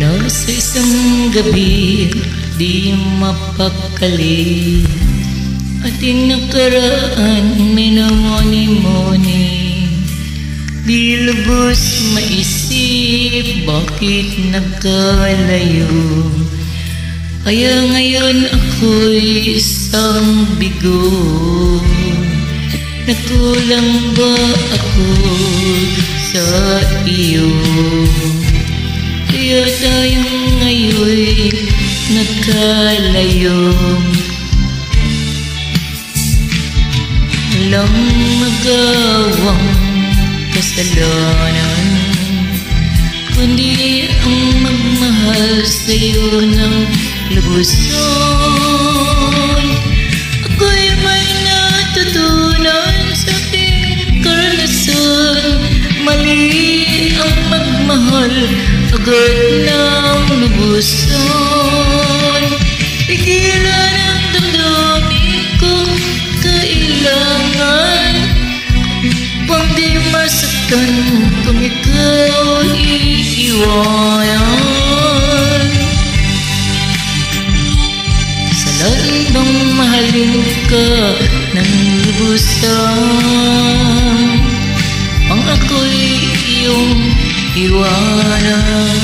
Ano sa isang gabi di mapakali, ating nakaraan minamoni-moni. Di lubos maisip bakit nagkalayo, kaya ngayon ako'y isang bigo. Nagkulang ba ako sa iyo? Kaya tayong ngayon'y nagkalayo. Walang magawang kasalanan, kundi ang magmahal sa'yo ng lubusan. Ako'y may natutunan sa aking karanasan, mali ang magmahal agad ng lubusan. Pigilan ang damdamin kong kailangan, upang di masaktan kung ikaw iiwanan. Salan bang mahalin ka ng lubusan, ang ako'y iyong iwanan?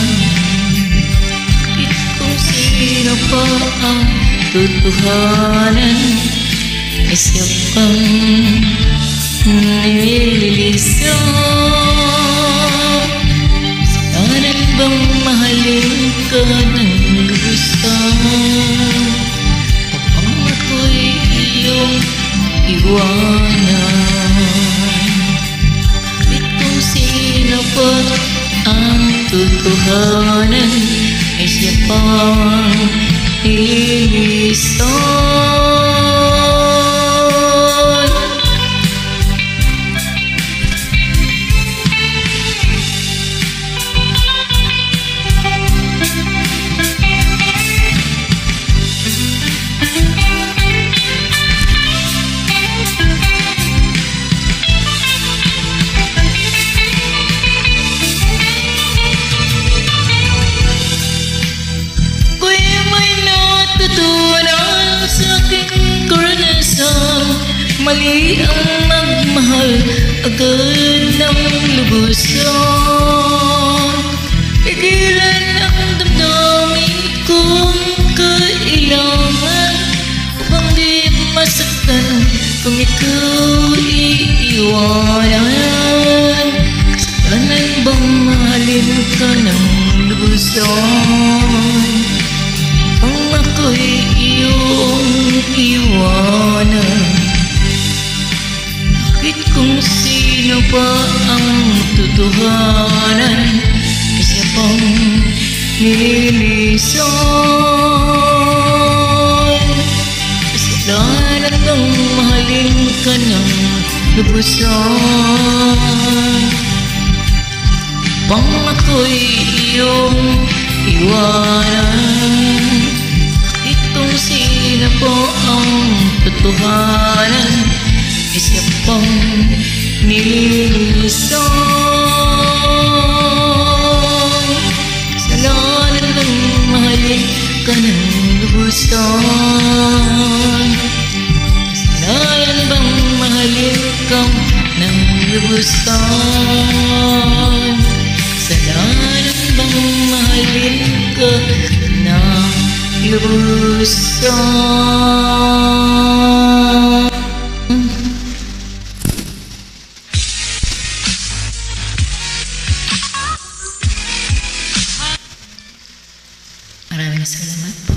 Kahit kung sino pa ang totohanan, ay siya pang nililisan. Salan bang mahalin ka ng lubusan, upang ako'y iyong iwanan? Kahit kung sino pa ang totohanan, ay siya pang nililisan. Mali ang magmahal agad ng lubusan. Pigilan ang damdamin kong kailangan, upang di masaktan kung ikaw iiwanan. Salan bang mahalin ka ng lubusan, upang ako'y iyong iwanan? Kahit kung sino pa ang totohanan, ay siya pang nililisan. Kasalanan bang mahalin ka ng lubusan, upang ako'y iyong iwanan? Kahit kung sino pa ang totohanan, ay siya pang nililisan. Kasalanan bang mahalin ka ng lubusan, kasalanan bang mahalin ka ng lubusan, kasalanan bang mahalin ka ng lubusan. Maraming salamat po.